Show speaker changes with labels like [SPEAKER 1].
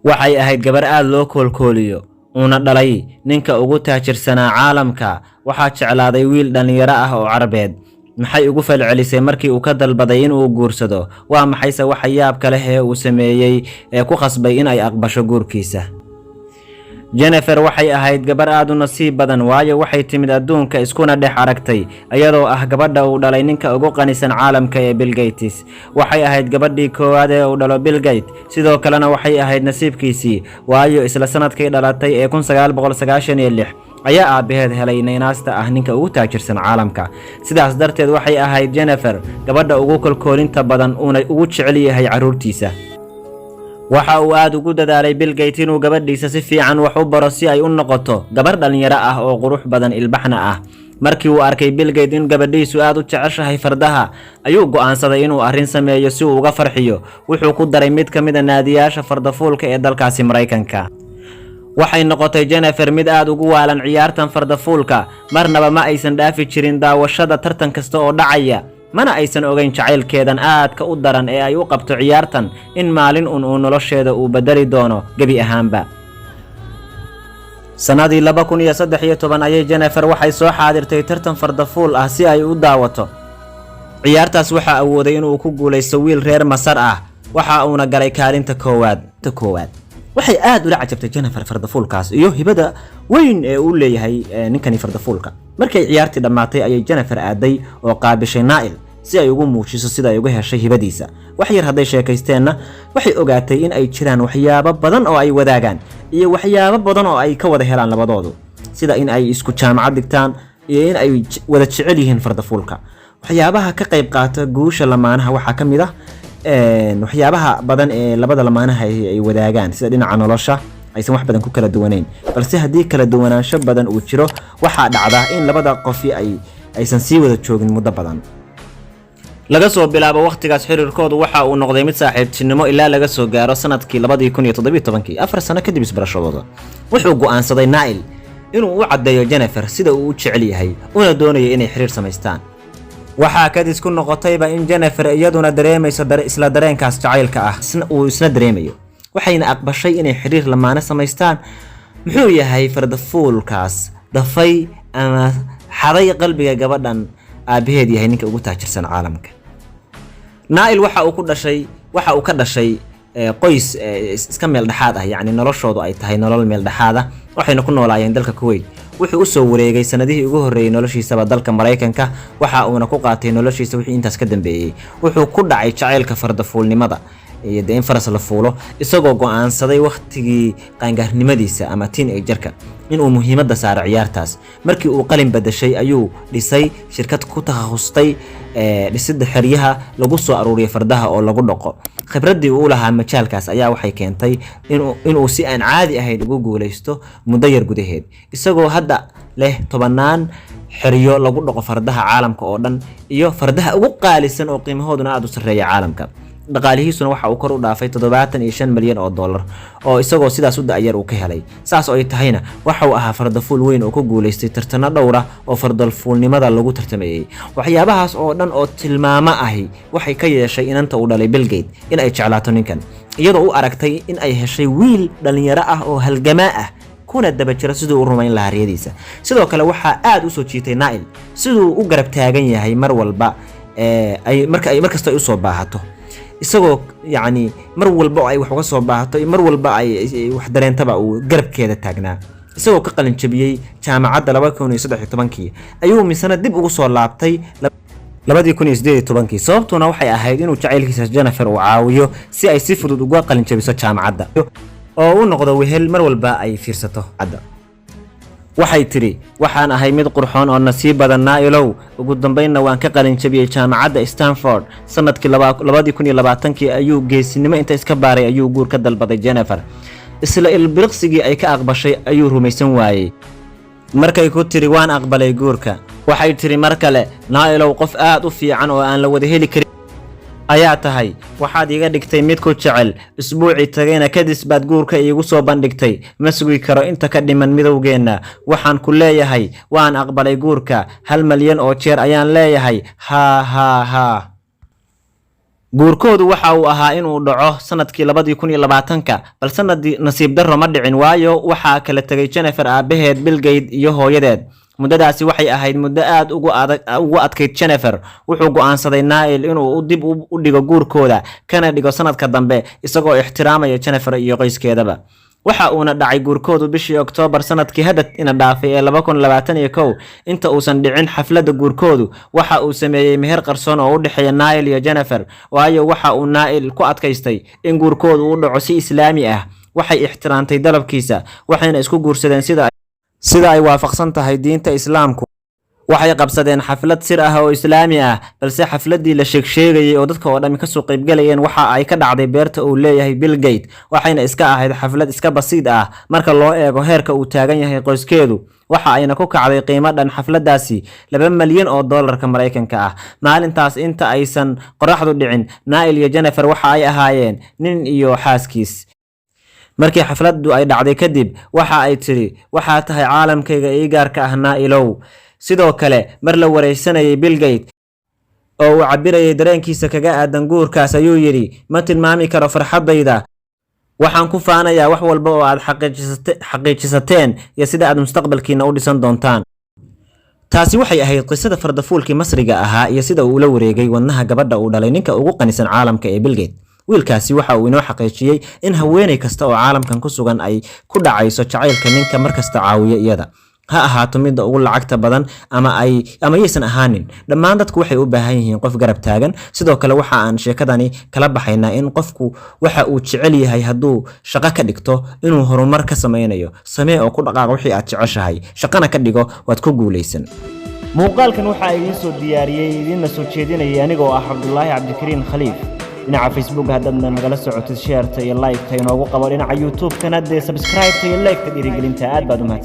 [SPEAKER 1] waxay ahayd gabar aad loo koolkooliyo una dhalay ninka ugu taajirsanaa caalamka. waxaa jeclaaday wiil dhalinyaro ah oo Carabeed. maxay ugu falcelisay markii uu ka dalbaday in uu guursado? waa maxayse waxa yaabka leh ee uu sameeyay ee ku khasbay in ay aqbasho guurkiisa? Jennifer waxay ahayd gabar aad u nasiib badan, waayo waxay timid adduunka iskuna dhex aragtay iyadoo ah gabadha uu dhalay ninka ugu qanisan caalamka ee Bill Gates. waxay ahayd gabadhii koowaad ee uu dhalo Bill Gates, sidoo kalena waxay ahayd nasiibkiisii, waayo isla sanadkii dhalatay ee 1996 ayaa aabaheed helay naynaasta ah ninka ugu taajirsan caalamka. sidaas darteed waxay ahayd Jennifer gabadha ugu kolkoolinta badan una ugu jecel yahay caruurtiisa. waxa uu aad ugu dadaalay Bill Gates inuu gabadhiisa si fiican wax u baro si ay u noqoto gabar dhalinyaro ah oo qurux badan ilbaxna ah. markii uu arkay Bill Gates in gabadhiisu aad u jeceshahay fardaha, ayuu go'aansaday inuu arrin sameeyo si uu uga farxiyo. wuxuu ku daray mid ka mid ah naadiyaasha fardafuulka ee dalkaasi Mareykanka. waxay noqotay Jennifer mid aad ugu waalan ciyaartan fardafuulka, marnaba ma aysan dhaafi jirin daawashada tartan kasta oo dhacaya, mana aysan ogeyn jacaylkeedan aadka u daran ee ay u qabto ciyaartan in maalin uu nolosheeda uu bedeli doono gebi ahaanba. sanadii 2013 ayay Jennifer waxay soo xaadirtay tartan fardafuul ah si ay u daawato. ciyaartaas waxaa awooday inuu ku guuleysto wiil reer Masar ah, waxa uuna galay kaalinta koowaad. waxay aad ula cajabtay Jennifer fardafuulkaas iyo hibada weyn ee uu leeyahay ninkani fardafuulka. markay ciyaartii dhamaatay ayay Jennifer aaday oo qaabishay Nile si ay ugu muujiso sida ay uga heshay hibadiisa. wax yar haday sheekaysteenna waxay ogaatay in ay jiraan waxyaabo badan oo ay wadaagaan iyo waxyaabo badan oo ay ka wada helaan labadoodu, sida in ay isku jaamacad dhigtaan iyo in ay wada jecel yihiin fardafuulka. waxyaabaha ka qayb qaata guusha lamaanaha waxaa ka mid ah waxyaabaha badan ee labada lamaanaha ay wadaagaan, sida dhinaca nolosha aysan wax badan ku kala duwaneyn, balse haddii kala duwanaansho badan uu jiro waxaa dhacda in labada qofi aysan sii wada joogin muddo badan. laga soo bilaabo waqtigaas xiriirkoodu waxa uu noqday mid saaxiibtinimo ilaa laga soo gaaro sanadkii 2017, 4 sano kadib isbarashadooda. wuxuu go'aansaday Nile inuu u cadeeyo Jennifer sida uu u jecel yahay una doonayo inay xiriir samaystaan. waxaa kadis ku noqotayba in Jennifer iyaduna dareemayso isla dareenkaas jacaylka ah uu isna dareemayo, waxayna aqbashay inay xiriir lamaane samaystaan. muxuu yahay fardafuulkaas dafay ama xaday qalbiga gabadhan aabaheed yahay ninka ugu taajirsan caalamka? Nile waxa uu ka dhashay qoys iska meel dhaxaad ah, yacni noloshoodu ay tahay nolol meel dhaxaad ah, waxayna ku noolaayeen dalka Kuwait. wuxuu u soo wareegay sanadihii ugu horeeyay noloshiisa dalka Mareykanka, waxa uuna ku qaatay noloshiisa wixii intaas ka dambeeyay. wuxuu ku dhacay jacaylka fardafuulnimada iyo in faras la fuulo, isagoo go'aansaday waqtigii qaangaarnimadiisa ama teenagerka inuu muhiimadda saaro ciyaartaas. markii uu qalin badashay ayuu dhisay shirkad ku takhasustay dhisidda xeryaha lagu soo aruuriyo fardaha oo lagu dhaqo. khibradii uu lahaa majaalkaas ayaa waxay keentay inuu si aan caadi ahayn ugu guuleysto muddo yar gudaheed, isagoo hadda leh 10 xeryo lagu dhaqo fardaha caalamka oo dhan iyo fardaha ugu qaalisan oo qiimahooduna aad u sareeya caalamka. dhaqaalihiisuna waxa uu kor u dhaafay 75 milyan oo dollar oo isagoo sidaas u da'yar uu ka helay. saas oo ay tahayna waxa uu ahaa fardafuul weyn oo ku guuleystay tartano dhowr ah oo fardafuulnimada lagu tartamayay. waxyaabahaas oo dhan oo tilmaamo ahi waxay ka yeeshay inanta uu dhalay Bill Gates in ay jeclaato ninkan, iyadoo u aragtay in ay heshay wiil dhalinyaro ah oo halgamaa ah kuna daba jira sidoo uu rumayn lahaa riyadiisa. sidoo kale waxa aad u soo jiitay Nile sidoo u garab taagan yahay mar walba markasta ay u soo baahato, isagoo yacni mar walba ay wax uga soo baahato mar walba ay wax dareentaba uu garabkeeda taagnaa. isagoo ka qalin jabiyay jaamacadda 2013 ayuu misana dib ugu soo laabtay 2018. sababtuna waxay ahayd inuu jacaylkiisa Jennifer uu caawiyo si ay si fudud uga qalin jabiso jaamacadda oo uu noqdo wehel mar walba ay fiirsato. waxay tiri waxaan ahay mid qurxoon oo nasiib badan Nailow, ugu dambeynna waan ka qalin jabiyay jaamacadda Stanford sanadkii 2020 ayuu geesinimo inta iska baaray ayuu guur ka dalbaday Jennifer. isla ilbiriqsigii ay ka aqbashay ayuu rumaysan waayay. markay ku tiri waan aqbalay guurka, waxay tiri mar kale Nailow qof aad u fiican oo aan la wada heli karin ayaa tahay, waxaad iga dhigtay mid ku jecel. isbuucii tagayna kadis baad guurka iigu soo bandhigtay, ma sugi karo inta ka dhiman midowgeena. waxaan ku leeyahay waan aqbalay guurka 1 milyan oo jeer ayaan leeyahay ha. guurkoodu waxa uu ahaa inuu dhaco sanadkii 2020 balse nasiib darro ma dhicin waayo waxa kala tagay Jennifer aabaheed Bill Gates iyo hooyadeed muddadaasi waxay ahayd muddo aad ugu adkayd Jennifer wuxuu go'aansaday Niall inuu dib u dhigo guurkooda kana dhigo sanadka dambe isagoo ixtiraamaya Jennifer iyo qoyskeedaba waxa uuna dhacay guurkoodu bishii Oktoobar sanadkii hadda ina dhaafay ee 2021 inta uusan dhicin xafladda guurkoodu waxa uu sameeyay meher qarsoon oo u dhaxeeya Niall iyo Jennifer waayo waxa uu Niall ku adkaystay in guurkoodu uu dhaco si islaami ah waxay ixtiraantay dalabkiisa waxayna isku guursadeen sida ay waafaqsan tahay diinta Islaamku waxay qabsadeen xaflad sir ah oo islaami ah balse xafladii la sheegay oo dadka oo dhan ka soo qayb galayeen waxa ay ka dhacday beerta uu leeyahay Bill Gates waxayna iska ahayd xaflad iska basiid ah marka loo eego heerka uu taagan yahay qoyskeedu waxa ayna ku kacday qiimo dhan xafladaasi $2 milyan oo dollarka Mareykanka ah maalintaas inta aysan qoraxdu dhicin Niall iyo Jennifer waxa ay ahaayeen nin iyo xaaskiis markii xafladdu ay dhacday kadib waxa ay tiri waxa tahay caalamkayga ee gaarka ah Niall sidoo kale mar la wareysanayay Bill Gates oo uu cabirayay dareenkiisa kaga aadan guurkaas ayuu yiri ma tilmaami karo farxadayda waxaan ku faanayaa wax walba oo aad xaqiijisateen iyo sida aad mustaqbalkiina u dhisan doontaan taasi waxay ahayd qisada fardafuulkii Masriga ahaa iyo sida uu la wareegay wadnaha gabadha uu dhalay ninka ugu qanisan caalamka ee Bill Gates wiilkaasi waxa uu inoo xaqiijiyay in haweeney kasta oo caalamkan ku sugan ay ku dhacayso jacaylka ninka markasta caawiya iyada ha ahaato midda ugu lacagta badan ama aysan ahaanin dhammaan dadku waxay u baahan yihiin qof garab taagan sidoo kale waxa aan sheekadani kala baxaynaa in qofku waxa uu jecel yahay hadduu shaqo ka dhigto inuu horumar ka sameynayo samee oo ku dhaqaaq wixii aad jeceshahay shaqana ka dhigo waad ku guuleysan muuqaalkan waxa ay idin soo diyaariyay idinna soo jeedinayay anigoo ah Cabdullaahi Cabdikariin Khaliif dhinaca Facebook haddaadna nagala socotid share iyo like inoogu qabo dhinaca YouTube kana subscribe iyo like dhiirigelinta aad baad u mahadsan